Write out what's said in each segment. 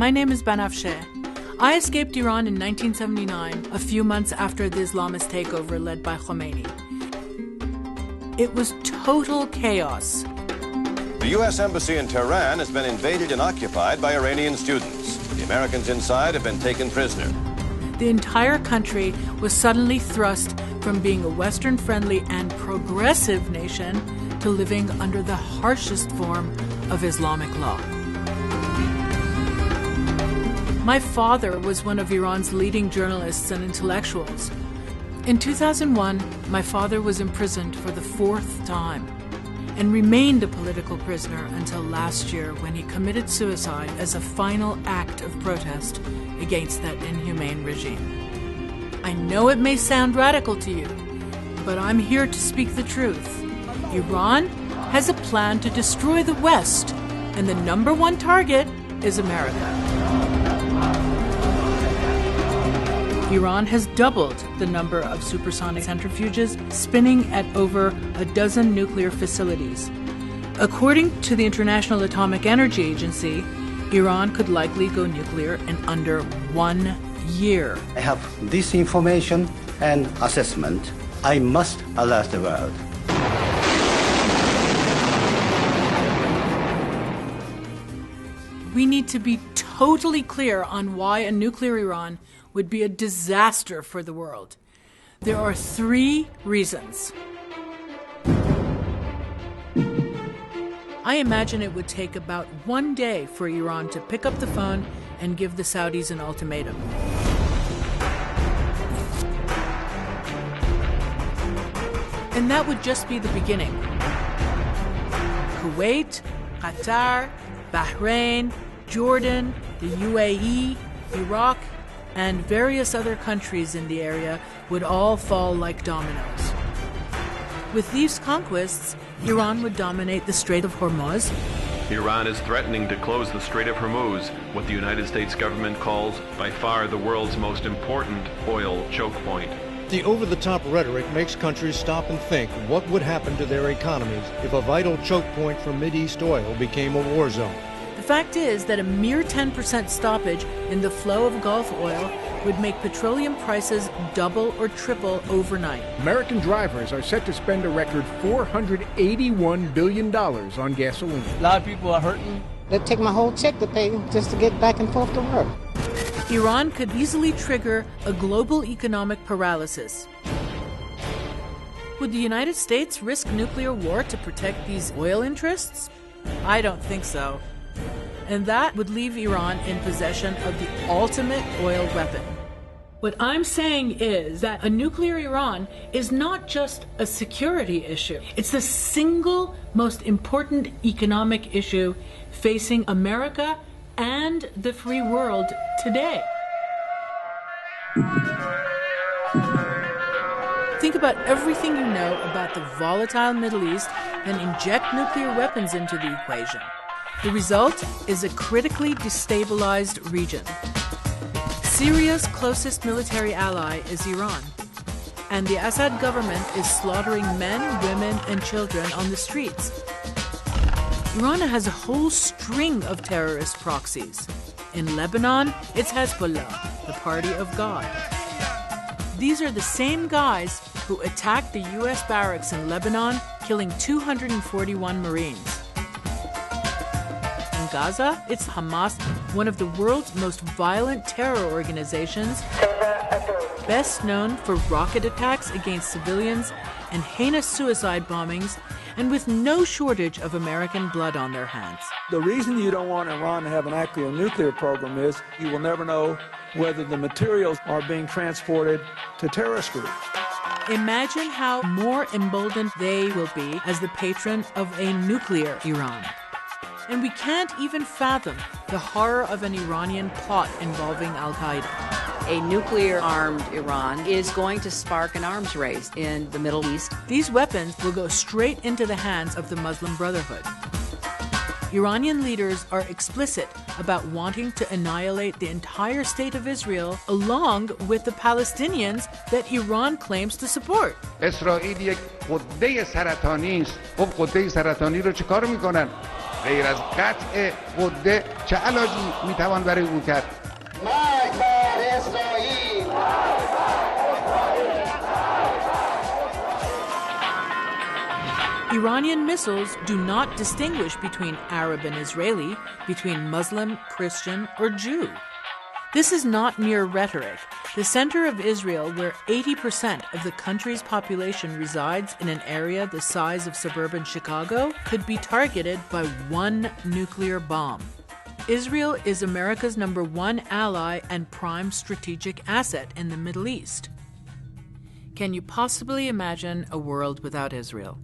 My name is Banafsheh. I escaped Iran in 1979, a few months after the Islamist takeover led by Khomeini. It was total chaos. The U.S. Embassy in Tehran has been invaded and occupied by Iranian students. The Americans inside have been taken prisoner. The entire country was suddenly thrust from being a Western-friendly and progressive nation to living under the harshest form of Islamic law. My father was one of Iran's leading journalists and intellectuals. In 2001, my father was imprisoned for the 4th time and remained a political prisoner until last year when he committed suicide as a final act of protest against that inhumane regime. I know it may sound radical to you, but I'm here to speak the truth. Iran has a plan to destroy the West, and the number one target is America. Iran has doubled the number of supersonic centrifuges, spinning at over a dozen nuclear facilities. According to the International Atomic Energy Agency, Iran could likely go nuclear in under 1 year. I have this information and assessment. I must alert the world. We need to be totally clear on why a nuclear Iran would be a disaster for the world. There are 3 reasons. I imagine it would take about 1 day for Iran to pick up the phone and give the Saudis an ultimatum. And that would just be the beginning. Kuwait, Qatar, Bahrain, Jordan, the UAE, Iraq, and various other countries in the area would all fall like dominoes. With these conquests, Iran would dominate the Strait of Hormuz. Iran is threatening to close the Strait of Hormuz, what the United States government calls by far the world's most important oil choke point. The over-the-top rhetoric makes countries stop and think what would happen to their economies if a vital choke point for Mideast oil became a war zone. The fact is that a mere 10% stoppage in the flow of Gulf oil would make petroleum prices double or triple overnight. American drivers are set to spend a record $481 billion on gasoline. A lot of people are hurting. They'd take my whole check to pay just to get back and forth to work. Iran could easily trigger a global economic paralysis. Would the United States risk nuclear war to protect these oil interests? I don't think so. And that would leave Iran in possession of the ultimate oil weapon. What I'm saying is that a nuclear Iran is not just a security issue. It's the single most important economic issue facing America and the free world today. Think about everything you know about the volatile Middle East and inject nuclear weapons into the equation. The result is a critically destabilized region. Syria's closest military ally is Iran, and the Assad government is slaughtering men, women, and children on the streets. Iran has a whole string of terrorist proxies. In Lebanon, it's Hezbollah, the Party of God. These are the same guys who attacked the U.S. barracks in Lebanon, killing 241 Marines. In Gaza, it's Hamas, one of the world's most violent terror organizations, best known for rocket attacks against civilians and heinous suicide bombings, and with no shortage of American blood on their hands. The reason you don't want Iran to have an active nuclear program is you will never know whether the materials are being transported to terrorist groups. Imagine how more emboldened they will be as the patron of a nuclear Iran. And we can't even fathom the horror of an Iranian plot involving Al-Qaeda. A nuclear-armed Iran is going to spark an arms race in the Middle East. These weapons will go straight into the hands of the Muslim Brotherhood. Iranian leaders are explicit about wanting to annihilate the entire state of Israel along with the Palestinians that Iran claims to support. اسرائیل یک قده سرطانی است. خب قده سرطانی رو چیکار میکنن؟ غیر از قطع غده چه علاجی میتوان برای او کرد؟ مرگ بر اسرائیل! Iranian missiles do not distinguish between Arab and Israeli, between Muslim, Christian, or Jew. This is not mere rhetoric. The center of Israel, where 80% of the country's population resides in an area the size of suburban Chicago, could be targeted by one nuclear bomb. Israel is America's #1 ally and prime strategic asset in the Middle East. Can you possibly imagine a world without Israel?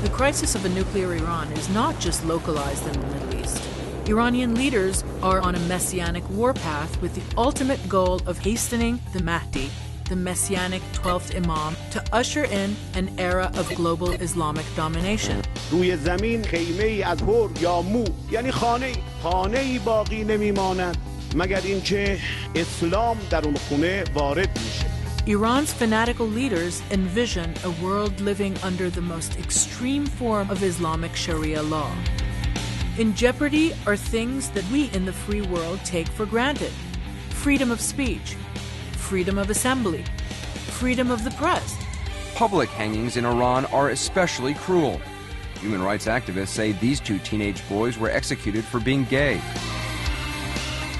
The crisis of a nuclear Iran is not just localized in the Middle East. Iranian leaders are on a messianic warpath with the ultimate goal of hastening the Mahdi, the messianic 12th Imam, to usher in an era of global Islamic domination. روی زمین خیمه‌ای از هور یا مو یعنی خانه‌ای باقی نمیماند مگر اینکه اسلام در اون خونه وارد میشه. Iran's fanatical leaders envision a world living under the most extreme form of Islamic Sharia law. In jeopardy are things that we in the free world take for granted: freedom of speech, freedom of assembly, freedom of the press. Public hangings in Iran are especially cruel. Human rights activists say these two teenage boys were executed for being gay.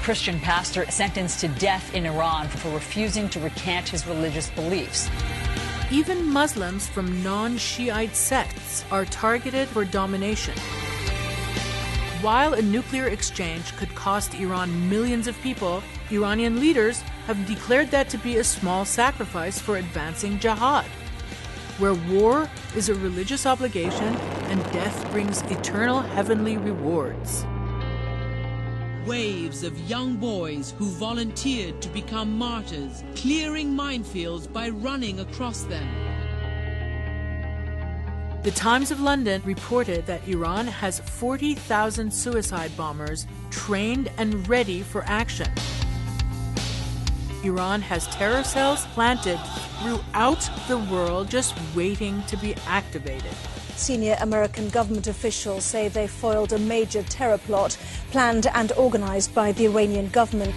Christian pastor sentenced to death in Iran for refusing to recant his religious beliefs. Even Muslims from non-Shiite sects are targeted for domination. While a nuclear exchange could cost Iran millions of people, Iranian leaders have declared that to be a small sacrifice for advancing jihad, where war is a religious obligation and death brings eternal heavenly rewards. Waves of young boys who volunteered to become martyrs, clearing minefields by running across them. The Times of London reported that Iran has 40,000 suicide bombers trained and ready for action. Iran has terror cells planted throughout the world just waiting to be activated. Senior American government officials say they foiled a major terror plot planned and organized by the Iranian government.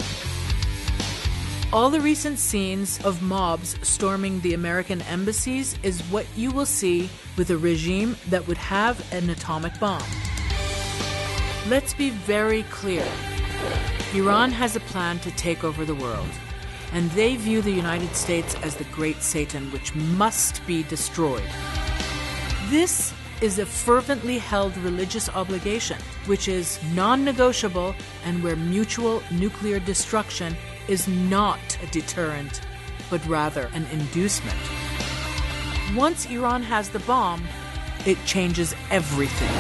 All the recent scenes of mobs storming the American embassies is what you will see with a regime that would have an atomic bomb. Let's be very clear. Iran has a plan to take over the world, and they view the United States as the great Satan which must be destroyed. This is a fervently held religious obligation, which is non-negotiable and where mutual nuclear destruction is not a deterrent, but rather an inducement. Once Iran has the bomb, it changes everything.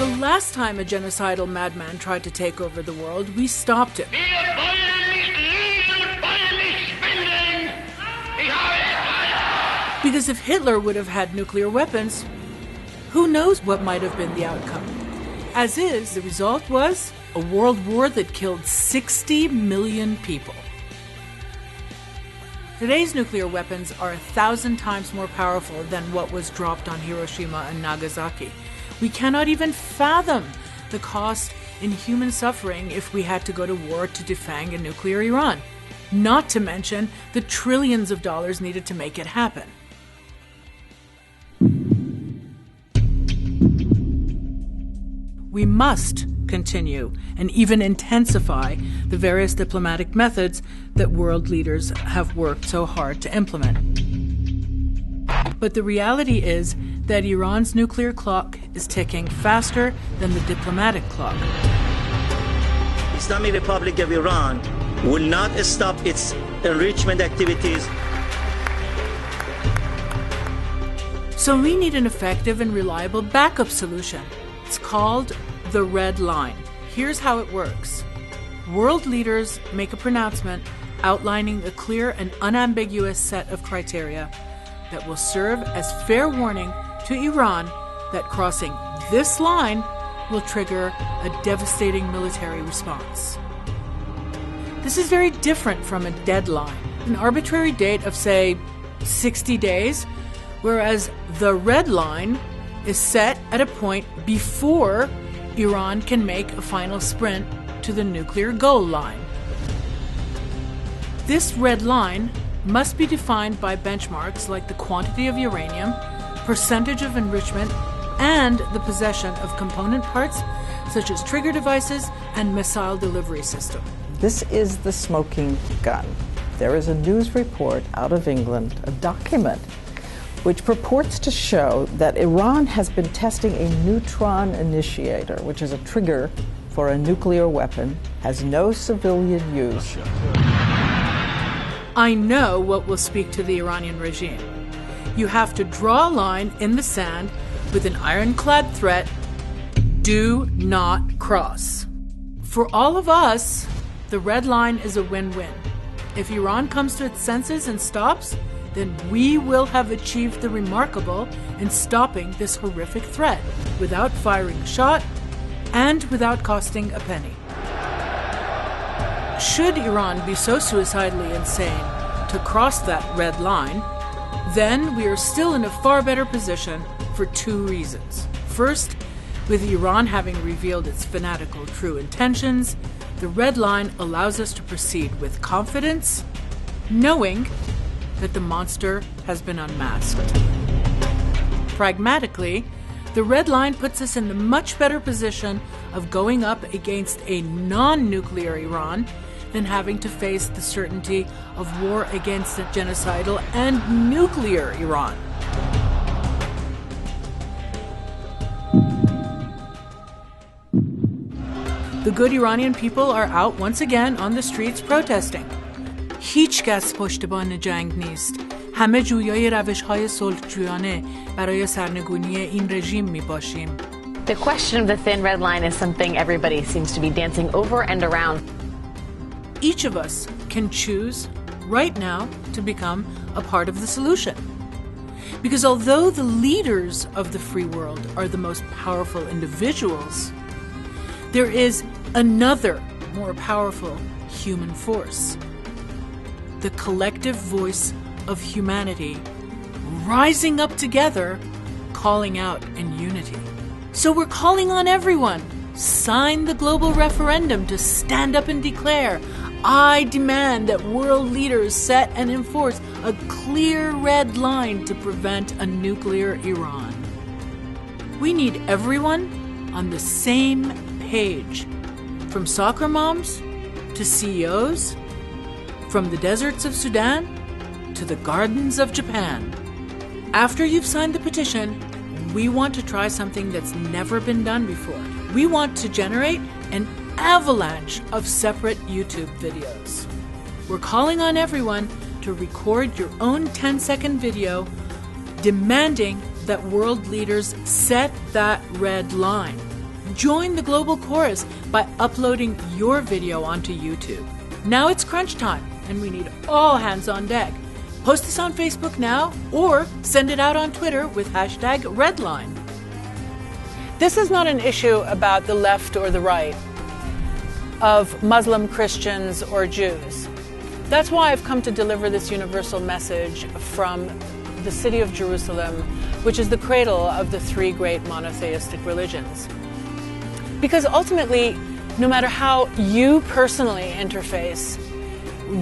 The last time a genocidal madman tried to take over the world, we stopped him. Because if Hitler would have had nuclear weapons, who knows what might have been the outcome. As is, the result was a world war that killed 60 million people. Today's nuclear weapons are 1,000 times more powerful than what was dropped on Hiroshima and Nagasaki. We cannot even fathom the cost in human suffering if we had to go to war to defang a nuclear Iran, not to mention the trillions of dollars needed to make it happen. We must continue and even intensify the various diplomatic methods that world leaders have worked so hard to implement. But the reality is that Iran's nuclear clock is ticking faster than the diplomatic clock. Islamic Republic of Iran will not stop its enrichment activities. So we need an effective and reliable backup solution. It's called the Red Line. Here's how it works. World leaders make a pronouncement outlining a clear and unambiguous set of criteria that will serve as fair warning to Iran that crossing this line will trigger a devastating military response. This is very different from a deadline, an arbitrary date of, say, 60 days, whereas the red line is set at a point before Iran can make a final sprint to the nuclear goal line. This red line must be defined by benchmarks like the quantity of uranium, percentage of enrichment, and the possession of component parts such as trigger devices and missile delivery system. This is the smoking gun. There is a news report out of England, a document, which purports to show that Iran has been testing a neutron initiator, which is a trigger for a nuclear weapon, has no civilian use. I know what will speak to the Iranian regime. You have to draw a line in the sand with an ironclad threat: do not cross. For all of us, the red line is a win-win. If Iran comes to its senses and stops, then we will have achieved the remarkable in stopping this horrific threat without firing a shot and without costing a penny. Should Iran be so suicidally insane to cross that red line, then we are still in a far better position for two reasons. First, with Iran having revealed its fanatical true intentions, the red line allows us to proceed with confidence, knowing that the monster has been unmasked. Pragmatically, the red line puts us in the much better position of going up against a non-nuclear Iran than having to face the certainty of war against a genocidal and nuclear Iran. The good Iranian people are out once again on the streets protesting. هیچ کس پشتبان جنگ نیست. همه جویای روش‌های صلح‌جویانه برای سرنگونی این رژیم می‌باشیم. The question of the thin red line is something everybody seems to be dancing over and around. Each of us can choose right now to become a part of the solution. Because although the leaders of the free world are the most powerful individuals, there is another more powerful human force. The collective voice of humanity rising up together, calling out in unity. So we're calling on everyone. Sign the global referendum to stand up and declare, I demand that world leaders set and enforce a clear red line to prevent a nuclear Iran. We need everyone on the same page, from soccer moms to CEOs, from the deserts of Sudan to the gardens of Japan. After you've signed the petition, we want to try something that's never been done before. We want to generate an avalanche of separate YouTube videos. We're calling on everyone to record your own 10-second video demanding that world leaders set that red line. Join the global chorus by uploading your video onto YouTube. Now it's crunch time, and we need all hands on deck. Post this on Facebook now, or send it out on Twitter with #Redline. This is not an issue about the left or the right, of Muslim, Christians, or Jews. That's why I've come to deliver this universal message from the city of Jerusalem, which is the cradle of the three great monotheistic religions. Because ultimately, no matter how you personally interface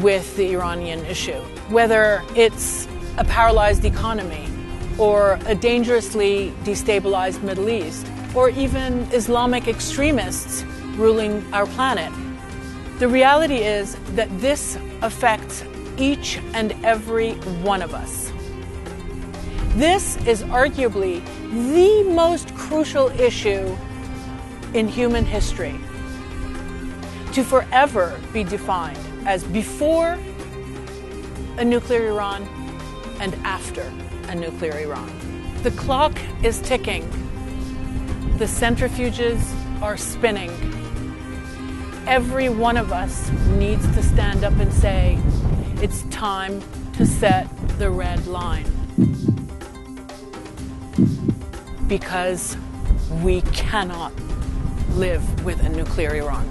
with the Iranian issue, whether it's a paralyzed economy, or a dangerously destabilized Middle East, or even Islamic extremists ruling our planet, the reality is that this affects each and every one of us. This is arguably the most crucial issue in human history, to forever be defined as before a nuclear Iran and after a nuclear Iran. The clock is ticking. The centrifuges are spinning. Every one of us needs to stand up and say, it's time to set the red line. Because we cannot live with a nuclear Iran.